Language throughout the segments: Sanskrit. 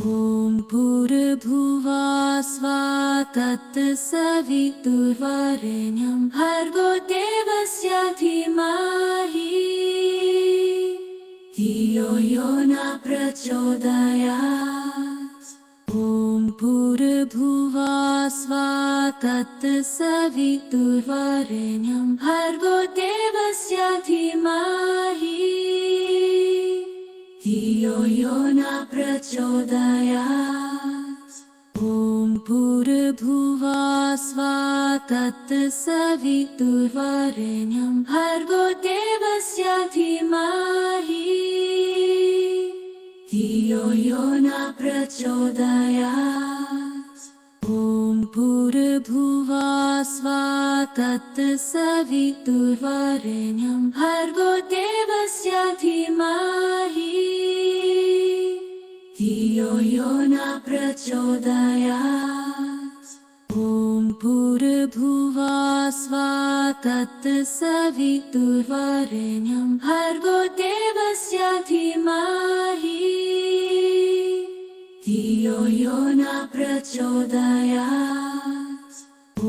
ॐ भूर्भुवः स्वः तत्सवितुर्वरेण्यं भर्गो देवस्य धीमहि धियो यो न प्रचोदयात्। ॐ भूर्भुवः स्वः तत्सवितुर्वरेण्यं भर्गो देवस्य धीमहि धियो यो न प्रचोदयात्। ॐ भूर्भुवः स्वः तत्सवितुर्वरेण्यं भर्गो देवस्य धीमहि धियो यो न प्रचोदयात्। ॐ भूर्भुवः स्वः तत्सवितुर्वरेण्यं भर्गो देवस्य धीमहि धियो यो न प्रचोदयात्। ॐ भूर्भुवः स्वः तत्सवितुर्वरेण्यं भर्गो देवस्य धीमहि धियो यो न प्रचोदयात्। ॐ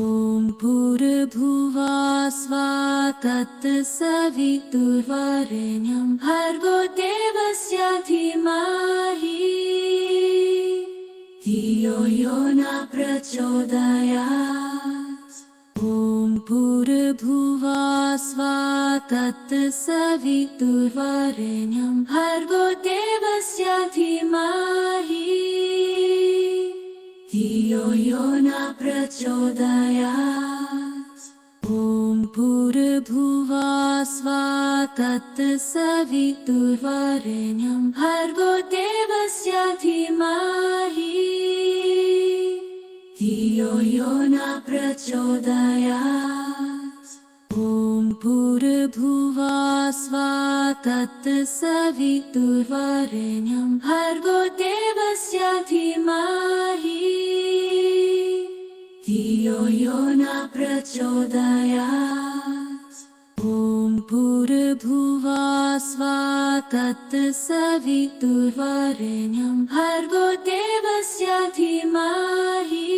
भूर्भुवः स्वः तत्सवितुर्वरेण्यं भर्गो देवस्य धीमहि धियो यो न प्रचोदयात्। ॐ भूर्भुवः स्वः तत्सवितुर्वरेण्यं भर्गो देवस्य धीमहि धियो यो न प्रचोदयात्। ॐ भूर्भुवः स्वः तत्सवितुर्वरेण्यं भर्गो देवस्य धीमहि धियो यो न प्रचोदयात्। ॐ भूर्भुवः स्वः तत्सवितुर्वरेण्यं भर्गो देवस्य धीमहि धियो यो न प्रचोदयात्। ॐ भूर्भुवः स्वः तत्सवितुर्वरेण्यं भर्गो देवस्य धीमहि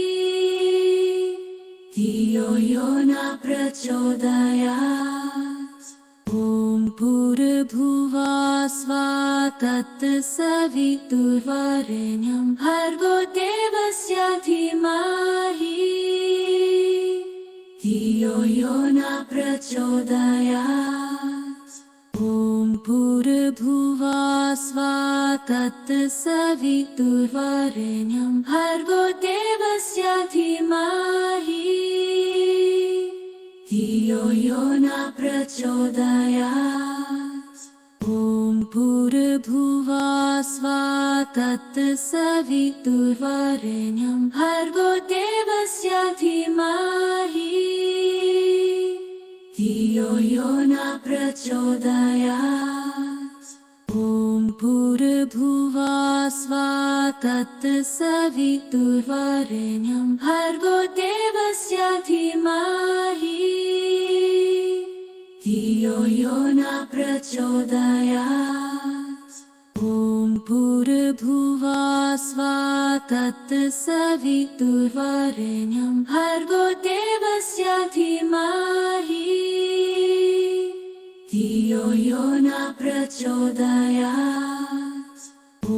धियो यो न प्रचोदयात्। ॐ भूर्भुवः स्वः तत्सवितुर्वरेण्यं भर्गो देवस्य धीमहि धियो यो न प्रचोदयात्। ॐ भूर्भुवः स्वः तत्सवितुर्वरेण्यं भर्गो देवस्य धीमहि धियो यो न प्रचोदयात्। ॐ भूर्भुवः स्वः तत्सवितुर्वरेण्यं भर्गो देवस्य धीमहि धियो यो न प्रचोदयात्। ॐ भूर्भुवः स्वः तत्सवितुर्वरेण्यं भर्गो देवस्य धीमहि धियो यो न प्रचोदयात्। ॐ भूर्भुवः स्वः तत्सवितुर्वरेण्यं भर्गो देवस्य धीमहि धियो यो न प्रचोदयात्। ॐ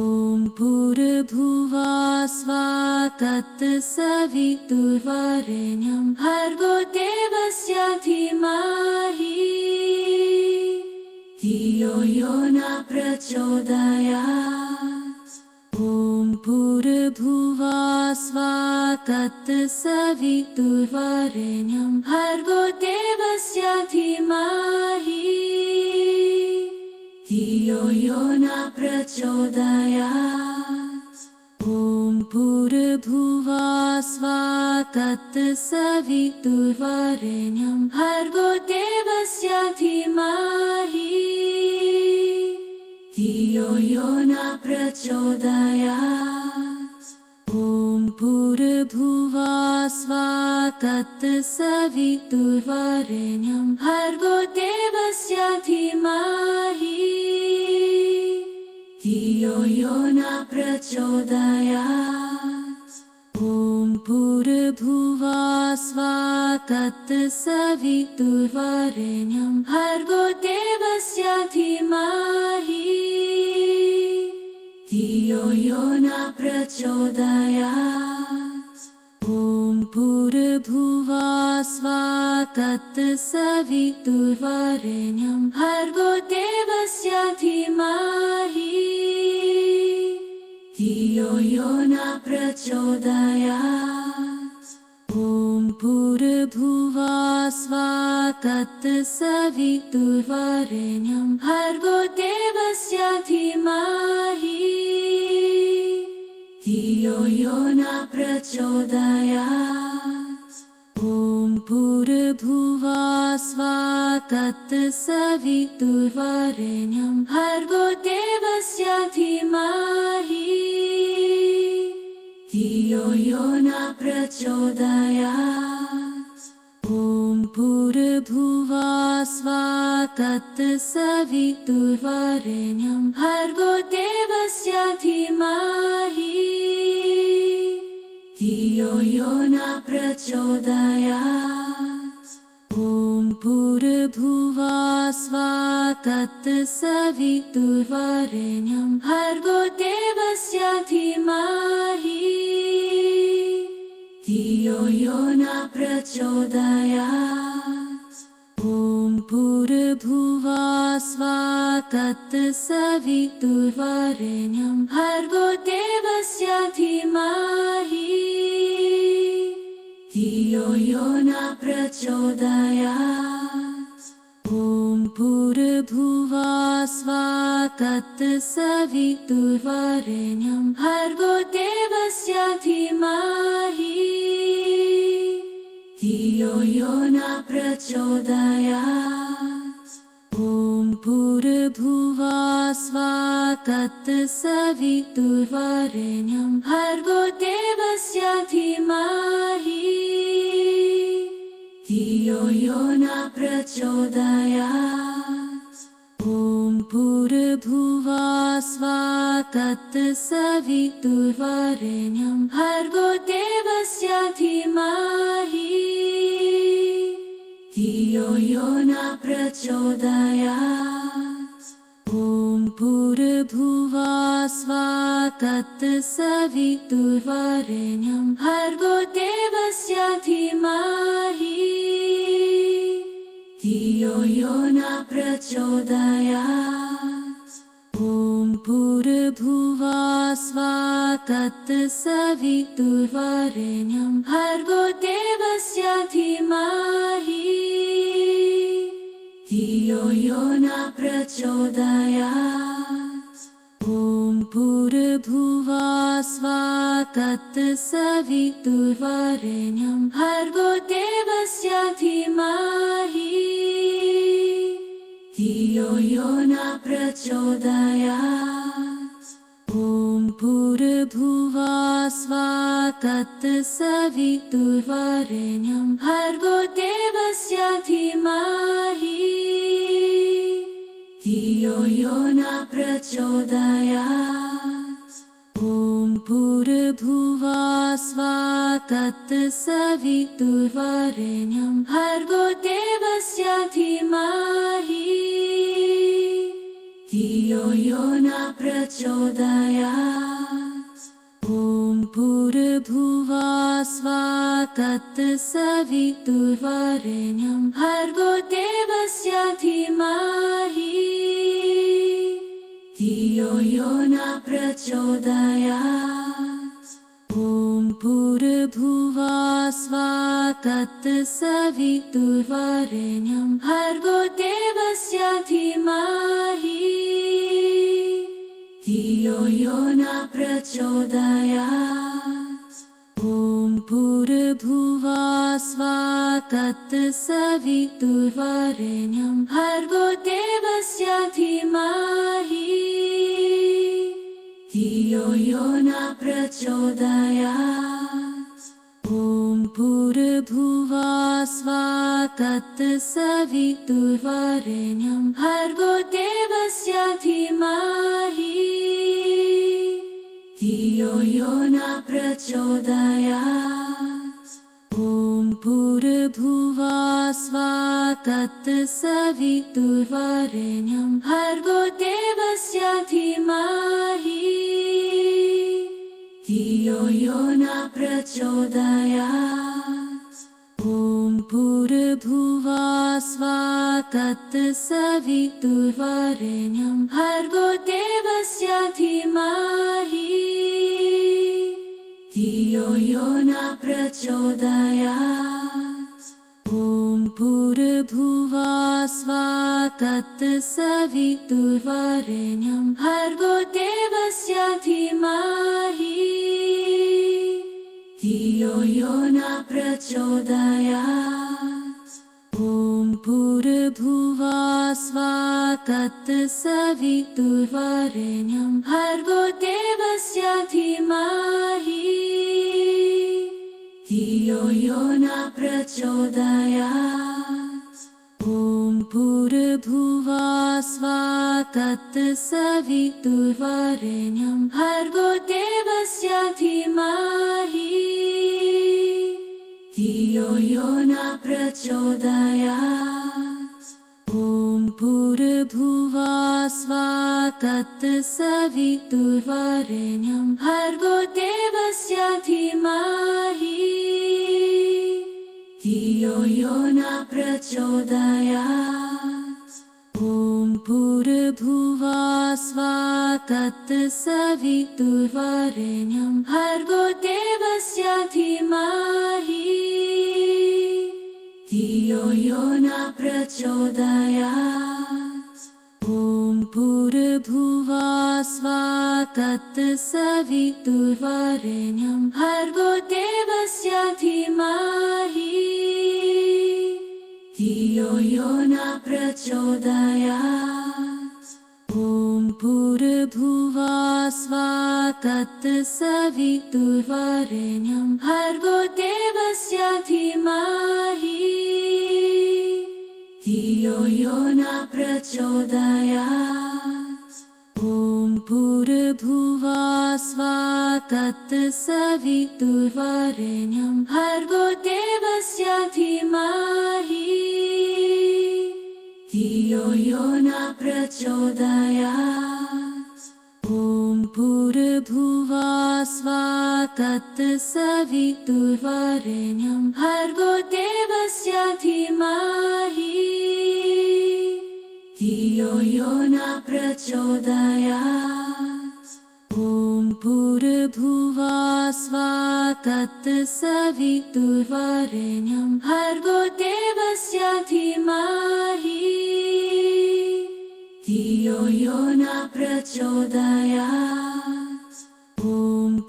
भूर्भुवः स्वः तत्सवितुर्वरेण्यं भर्गो देवस्य धीमहि धियो यो न प्रचोदयात्। ॐ भूर्भुवः स्वः तत्सवितुर्वरेण्यं भर्गो देवस्य धीमहि धियो यो न प्रचोदयात्। ॐ भूर्भुवः स्वः तत्सवितुर्वरेण्यं भर्गो देवस्य धीमहि धियो यो न प्रचोदयात्। ॐ भूर्भुवः स्वः तत्सवितुर्वरेण्यं भर्गो देवस्य धीमहि धियो यो न प्रचोदयात्। ॐ भूर्भुवः स्वः तत्सवितुर्वरेण्यं भर्गो देवस्य धीमहि धियो यो न प्रचोदयात्। ॐ भूर्भुवः स्वः तत्सवितुर्वरेण्यं भर्गो देवस्य धीमहि धियो यो न प्रचोदयात्। ॐ भूर्भुवः स्वः तत्सवितुर्वरेण्यं भर्गो देवस्य धीमहि धियो यो न प्रचोदयात्। ॐ भूर्भुवः स्वः तत्सवितुर्वरेण्यं भर्गो देवस्य धीमहि धियो यो न प्रचोदयात्। ॐ भूर्भुवः स्वः तत्सवितुर्वरेण्यं भर्गो देवस्य धीमहि धियो यो न प्रचोदयात्। ॐ भूर्भुवः स्वः तत्सवितुर्वरेण्यं भर्गो देवस्य धीमहि धियो यो न प्रचोदयात्। ॐ भूर्भुवः स्वः तत्सवितुर्वरेण्यं भर्गो देवस्य धीमहि धियो यो न प्रचोदयात्। ॐ भूर्भुवः स्वः तत्सवितुर्वरेण्यं भर्गो देवस्य धीमहि धियो यो न प्रचोदयात्। ॐ भूर्भुवः स्वः तत्सवितुर्वरेण्यं भर्गो देवस्य धीमहि धियो यो न प्रचोदयात्। ॐ भूर्भुवः स्वः तत्सवितुर्वरेण्यं भर्गो देवस्य धीमहि धियो यो न प्रचोदयात्। ॐ भूर्भुवः स्वः तत्सवितुर्वरेण्यं भर्गो देवस्य धीमहि धियो यो न प्रचोदयात्। ॐ भूर्भुवः स्वः तत्सवितुर्वरेण्यं भर्गो देवस्य धीमहि धियो यो न प्रचोदयात्। ॐ भूर्भुवः स्वः तत्सवितुर्वरेण्यं भर्गो देवस्य धीमहि धियो यो न प्रचोदयात्। ॐ भूर्भुवः स्वः तत्सवितुर्वरेण्यं भर्गो देवस्य धीमहि धियो यो न प्रचोदयात्। ॐ भूर्भुवः स्वः तत्सवितुर्वरेण्यं भर्गो देवस्य धीमहि धियो यो न प्रचोदयात्। ॐ भूर्भुवः स्वः तत्सवितुर्वरेण्यं भर्गो देवस्य धीमहि धियो यो न प्रचोदयात्। ॐ भूर्भुवः स्वः तत्सवितुर्वरेण्यं भर्गो देवस्य धीमहि धियो यो न प्रचोदयात्। ॐ भूर्भुवः स्वः तत्सवितुर्वरेण्यं भर्गो देवस्य धीमहि धियो यो न प्रचोदयात्। ॐ भूर्भुवः स्वः तत्सवितुर्वरेण्यं भर्गो देवस्य धीमहि धियो यो न प्रचोदयात्। ॐ भूर्भुवः स्वः तत्सवितुर्वरेण्यं भर्गो देवस्य धीमहि धियो यो न प्रचोदयात्। ॐ भूर्भुवः स्वः तत्सवितुर्वरेण्यं भर्गो देवस्य धीमहि धियो यो न प्रचोदयात्। ॐ भूर्भुवः स्वः तत्सवितुर्वरेण्यं भर्गो देवस्य धीमहि धियो यो न प्रचोदयात्। ॐ भूर्भुवः स्वः तत्सवितुर्वरेण्यं भर्गो देवस्य धीमहि धियो यो न प्रचोदयात्। ॐ भूर्भुवः स्वः तत्सवितुर्वरेण्यं भर्गो देवस्य धीमहि धियो यो न प्रचोदयात्। ॐ भूर्भुवः स्वः तत्सवितुर्वरेण्यं भर्गो देवस्य धीमहि धियो यो न प्रचोदयात्। ॐ भूर्भुवः स्वः तत्सवितुर्वरेण्यं भर्गो देवस्य धीमहि धियो यो न प्रचोदयात्। ॐ भूर्भुवः स्वः तत्सवितुर्वरेण्यं भर्गो देवस्य धीमहि धियो यो न प्रचोदयात्। ॐ भूर्भुवः स्वः तत्सवितुर्वरेण्यं भर्गो देवस्य धीमहि धियो यो न प्रचोदयात्। ॐ भूर्भुवः स्वः तत्सवितुर्वरेण्यं भर्गो देवस्य धीमहि धियो यो न प्रचोदयात्। ॐ भूर्भुवः स्वः तत्सवितुर्वरेण्यं भर्गो देवस्य धीमहि धियो यो न प्रचोदयात्। ॐ भूर्भुवः स्वः तत्सवितुर्वरेण्यं भर्गो देवस्य धीमहि धियो यो न प्रचोदयात्। ॐ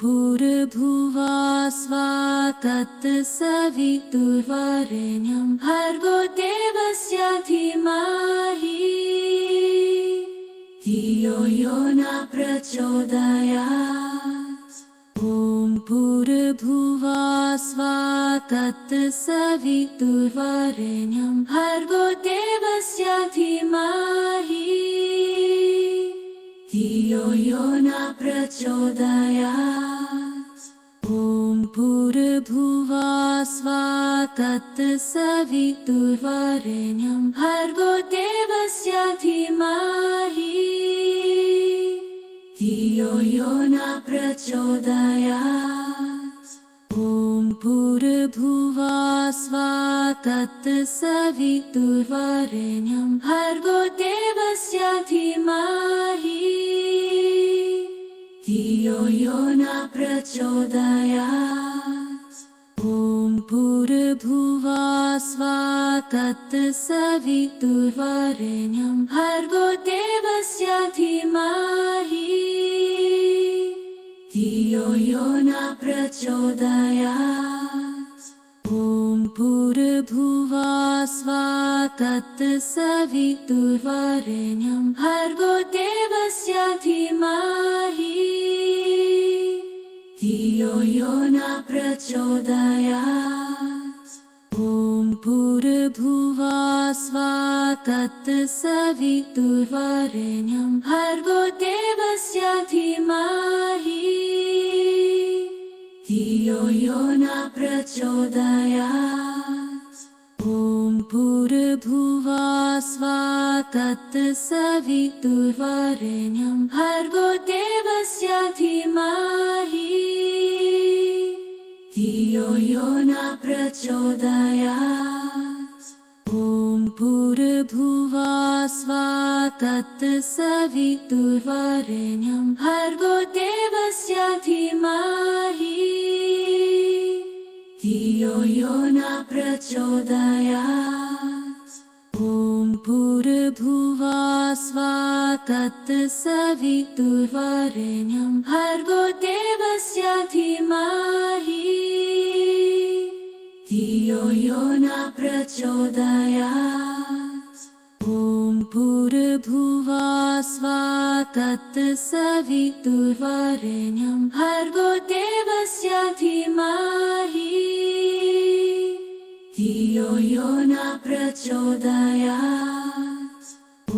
भूर्भुवः स्वः तत्सवितुर्वरेण्यं भर्गो देवस्य धीमहि धियो यो न प्रचोदयात्। ॐ भूर्भुवः स्वः तत्सवितुर्वरेण्यं भर्गो देवस्य धीमहि धियो यो न प्रचोदयात्। ॐ भूर्भुवः स्वः तत्सवितुर्वरेण्यं भर्गो देवस्य धीमहि धियो यो न प्रचोदयात्। ॐ भूर्भुवः स्वः तत्सवितुर्वरेण्यं भर्गो देवस्य धीमहि धियो यो न प्रचोदयात्। ॐ भूर्भुवः स्वः तत्सवितुर्वरेण्यं भर्गो देवस्य धीमहि धियो यो न प्रचोदयात्। ॐ भूर्भुवः स्वः तत्सवितुर्वरेण्यं भर्गो देवस्य धीमहि धियो यो न प्रचोदयात्। ॐ भूर्भुवः स्वः तत्सवितुर्वरेण्यं भर्गो देवस्य धीमहि धियो यो न प्रचोदयात्। ॐ भूर्भुवः स्वः तत्सवितुर्वरेण्यं भर्गो देवस्य धीमहि धियो यो न प्रचोदयात्। ॐ भूर्भुवः स्वः तत्सवितुर्वरेण्यं भर्गो देवस्य धीमहि धियो यो न प्रचोदयात्। ॐ भूर्भुवः स्वः तत्सवितुर्वरेण्यं भर्गो देवस्य धीमहि धियो यो न प्रचोदयात्। ॐ भूर्भुवः स्वः तत्सवितुर्वरेण्यं भर्गो देवस्य धीमहि धियो यो न प्रचोदयात्। ॐ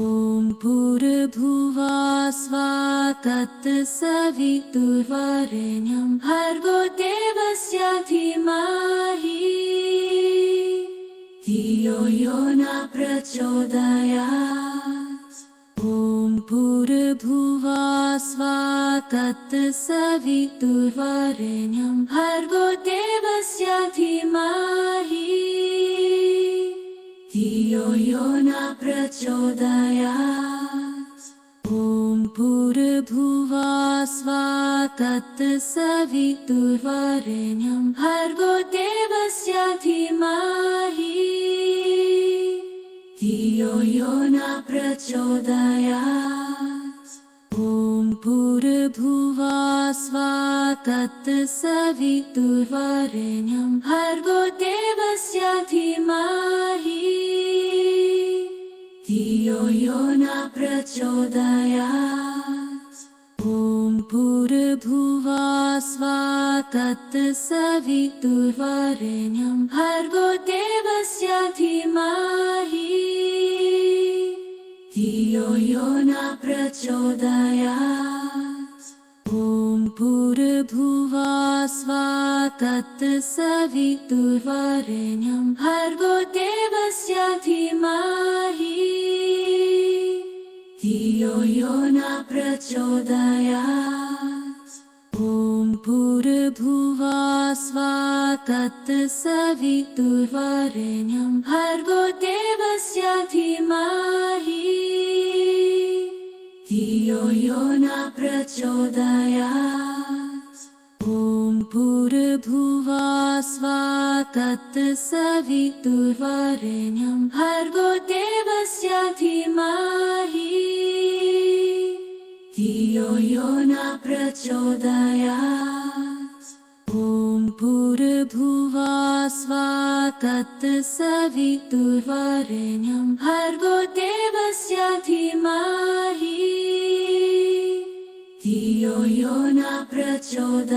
भूर्भुवः स्वः तत्सवितुर्वरेण्यं भर्गो देवस्य धीमहि धियो यो न प्रचोदयात्। ॐ भूर्भुवः स्वः तत्सवितुर्वरेण्यं भर्गो देवस्य धीमहि धियो यो न प्रचोदयात्। ॐ भूर्भुवः स्वः तत्सवितुर्वरेण्यं भर्गो देवस्य धीमहि धियो यो न प्रचोदयात्। ॐ भूर्भुवः स्वः तत्सवितुर्वरेण्यं भर्गो देवस्य धीमहि धियो यो न प्रचोदयात्। ॐ भूर्भुवः स्वः तत्सवितुर्वरेण्यं भर्गो देवस्य धीमहि धियो यो न प्रचोदयात्। ॐ भूर्भुवः स्वः तत्सवितुर्वरेण्यं भर्गो देवस्य धीमहि धियो यो न प्रचोदयात्। ॐ भूर्भुवः स्वः तत्सवितुर्वरेण्यं भर्गो देवस्य धीमहि धियो यो न प्रचोदयात्। ॐ भूर्भुवः स्वः तत्सवितुर्वरेण्यं भर्गो देवस्य धीमहि धियो यो न प्रचोदयात्। ॐ भूर्भुवः स्वः तत्सवितुर्वरेण्यं भर्गो देवस्य धीमहि धियो यो न प्रचोदयात्।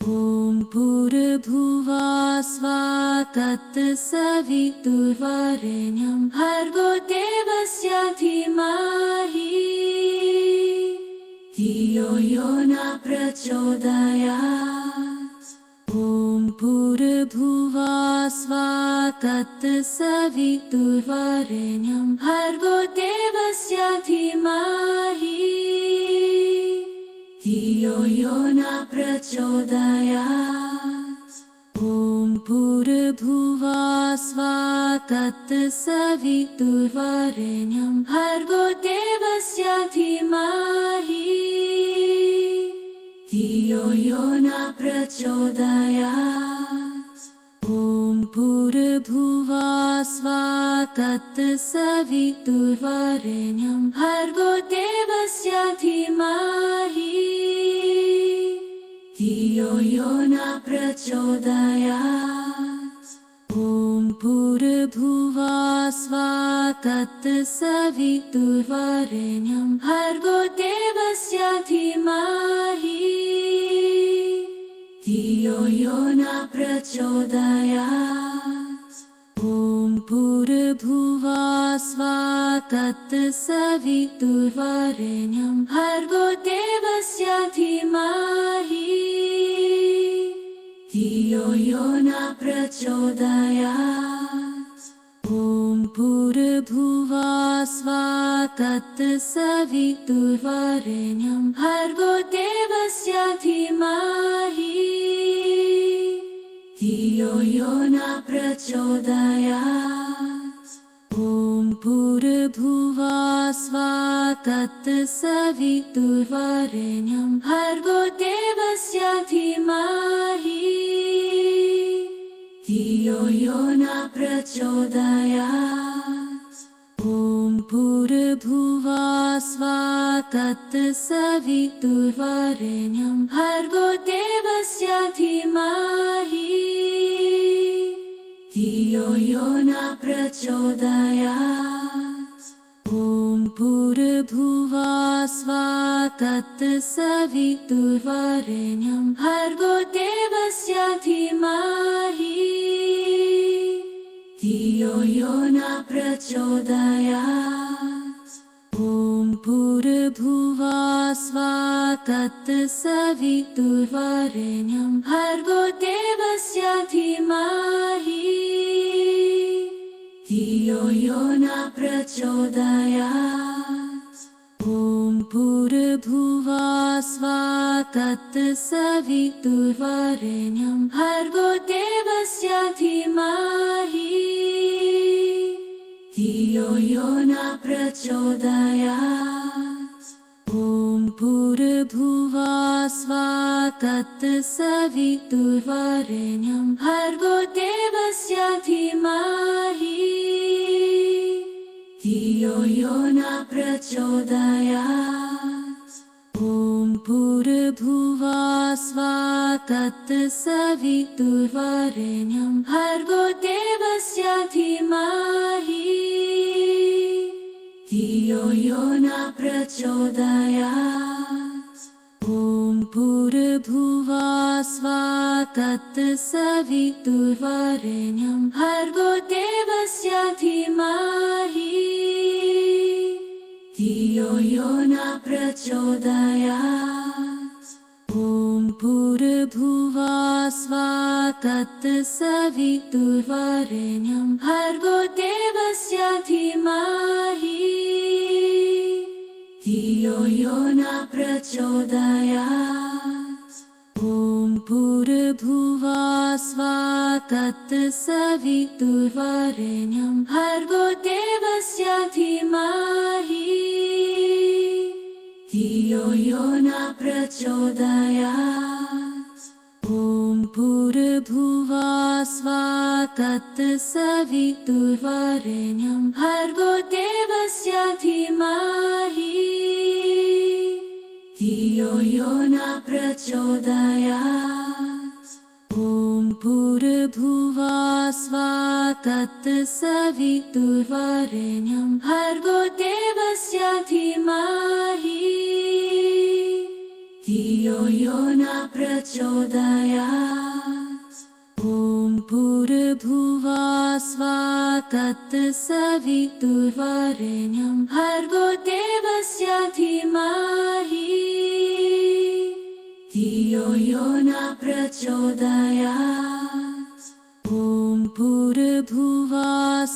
ॐ भूर्भुवः स्वः तत्सवितुर्वरेण्यं भर्गो देवस्य धीमहि धियो यो न प्रचोदयात्। ॐ भूर्भुवः स्वः तत्सवितुर्वरेण्यं भर्गो देवस्य धीमहि धियो यो न प्रचोदयात्। ॐ भूर्भुवः स्वः तत्सवितुर्वरेण्यं भर्गो देवस्य धीमहि धियो यो न प्रचोदयात्। ॐ भूर्भुवः स्वः तत्सवितुर्वरेण्यं भर्गो देवस्य धीमहि धियो यो न प्रचोदयात्। ॐ भूर्भुवः स्वः तत्सवितुर्वरेण्यं भर्गो देवस्य धीमहि धियो यो न प्रचोदयात्। तत्सवितुर्वरेण्यं भर्गो देवस्य धीमहि धियो यो न प्रचोदयात् ॐ भूर्भुवः स्वः तत्सवितुर्वरेण्यं भर्गो देवस्य धीमहि धियो यो न प्रचोदयात् ॐ भूर्भुवः स्वः तत्सवितुर्वरेण्यं भर्गो देवस्य धीमहि धियो यो न प्रचोदयात् ॐ भूर्भुवः स्वः तत्सवितुर्वरेण्यं भर्गो देवस्य धीमहि धियो यो न प्रचोदयात् ॐ भूर्भुवः स्वः तत्सवितुर्वरेण्यं भर्गो देवस्य धीमहि धियो यो न प्रचोदयात् ॐ भूर्भुवः स्वः तत्सवितुर्वरेण्यं भर्गो देवस्य धीमहि धियो यो न प्रचोदयात् ॐ भूर्भुवः स्वः तत्सवितुर्वरेण्यं भर्गो देवस्य धीमहि धियो यो न प्रचोदयात् ॐ भूर्भुवः स्वः तत्सवितुर्वरेण्यं भर्गो देवस्य धीमहि धियो यो न प्रचोदयात् ॐ भूर्भुवः स्वः तत्सवितुर्वरेण्यं भर्गो देवस्य धीमहि धियो यो न प्रचोदयात् ॐ भूर्भुवः स्वः तत्सवितुर्वरेण्यं भर्गो देवस्य धीमहि धियो यो न प्रचोदयात् ॐ भूर्भुवः स्वः तत्सवितुर्वरेण्यं भर्गो देवस्य धीमहि धियो यो न प्रचोदयात् ॐ भूर्भुवः स्वः तत्सवितुर्वरेण्यं भर्गो देवस्य धीमहि धियो यो न प्रचोदयात् ॐ भूर्भुवः स्वः तत्सवितुर्वरेण्यं भर्गो देवस्य धीमहि धियो यो न प्रचोदयात् ॐ भूर्भुवः स्वः तत्सवितुर्वरेण्यं भर्गो देवस्य धीमहि धियो यो न प्रचोदयात् ॐ भूर्भुवः स्वः तत्सवितुर्वरेण्यं भर्गो देवस्य धीमहि धियो यो न प्रचोदयात् ॐ भूर्भुवः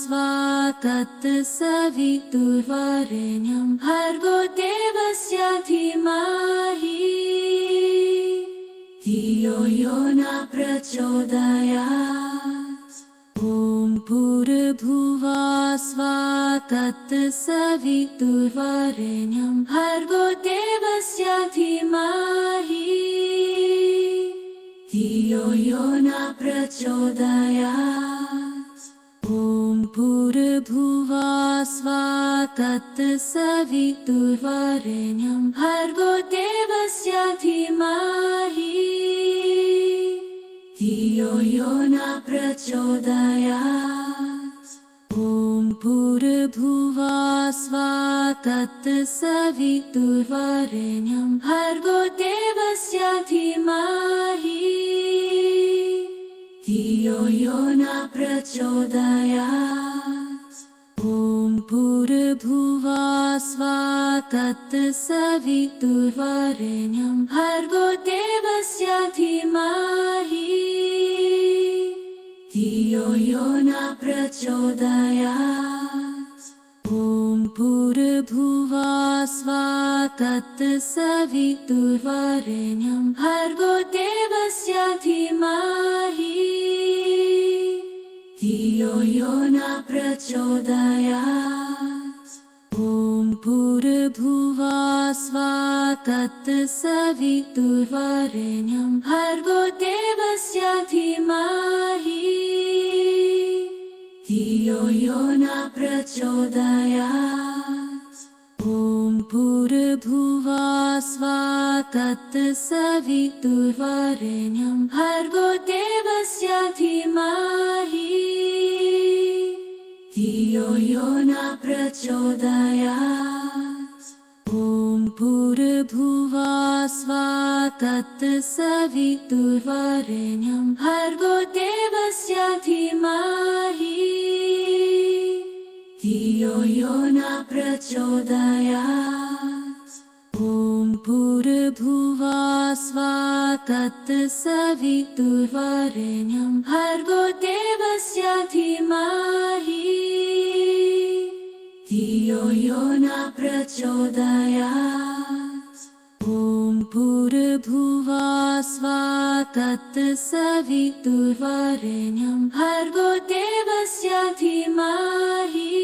स्वः तत्सवितुर्वरेण्यं भर्गो देवस्य धीमहि धियो यो न प्रचोदयात् ॐ भूर्भुवः स्वः तत्सवितुर्वरेण्यं भर्गो देवस्य धीमहि धियो यो न प्रचोदयात् ॐ भूर्भुवः स्वः तत्सवितुर्वरेण्यं भर्गो देवस्य धीमहि धियो यो न प्रचोदयात् ॐ भूर्भुवः स्वः तत्सवितुर्वरेण्यं भर्गो देवस्य धीमहि धियो यो न प्रचोदयात् ॐ भूर्भुवः भूर्भुवः स्वः तत्सवितुर्वरेण्यं भर्गो देवस्य धीमहि धियो यो न प्रचोदयात्। ॐ भूर्भुवः स्वः तत्सवितुर्वरेण्यं भर्गो देवस्य धीमहि धियो यो न प्रचोदयात्। ॐ भूर्भुवः स्वः तत्सवितुर्वरेण्यं भर्गो देवस्य धीमहि धियो यो न प्रचोदयात्। ॐ भूर्भुवः स्वः तत्सवितुर्वरेण्यं भर्गो देवस्य धीमहि धियो यो न प्रचोदयात्। ॐ भूर्भुवः स्वः तत्सवितुर्वरेण्यं भर्गो देवस्य धीमहि धियो यो न प्रचोदयात्। ॐ भूर्भुवः स्वः तत्सवितुर्वरेण्यं भर्गो देवस्य धीमहि धियो यो न प्रचोदयात्। ॐ भूर्भुवः स्वः तत्सवितुर्वरेण्यं भर्गो देवस्य धीमहि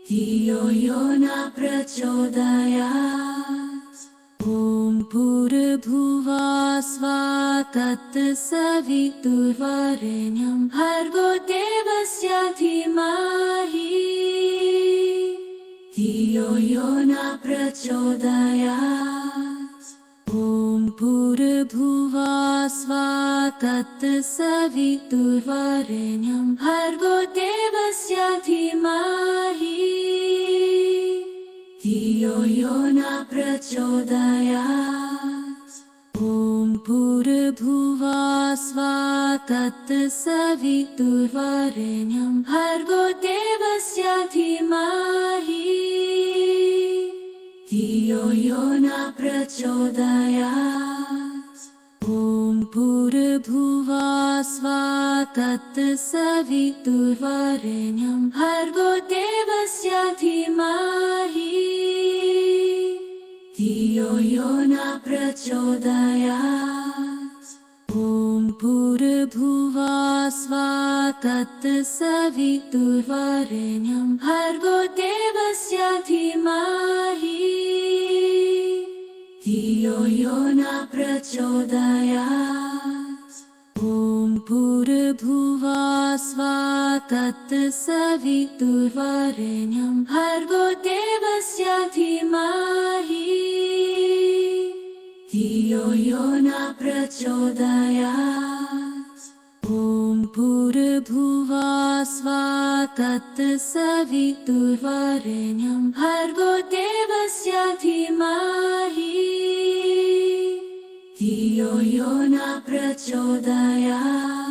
धियो यो न प्रचोदयात्। ॐ भूर्भुवः स्वः तत्सवितुर्वरेण्यं भर्गो देवस्य धीमहि धियो यो न प्रचोदयात्। ॐ भूर्भुवः स्वः तत्सवितुर्वरेण्यं भर्गो देवस्य धीमहि धियो यो न प्रचोदयात्। ॐ भूर्भुवः स्वः तत्सवितुर्वरेण्यं भर्गो देवस्य धीमहि धियो यो न प्रचोदयात्। ॐ भूर्भुवः स्वः तत्सवितुर्वरेण्यं भर्गो देवस्य धीमहि धियो यो न प्रचोदयात्। ॐ भूर्भुवः स्वः तत्सवितुर्वरेण्यं भर्गो देवस्य धीमहि धियो यो न प्रचोदयात्। ॐ भूर्भुवः स्वः तत्सवितुर्वरेण्यं भर्गो देवस्य धीमहि धियो यो न प्रचोदयात्। ॐ भूर्भुवः स्वः तत्सवितुर्वरेण्यं भर्गो देवस्य धीमहि धियो यो न प्रचोदयात्।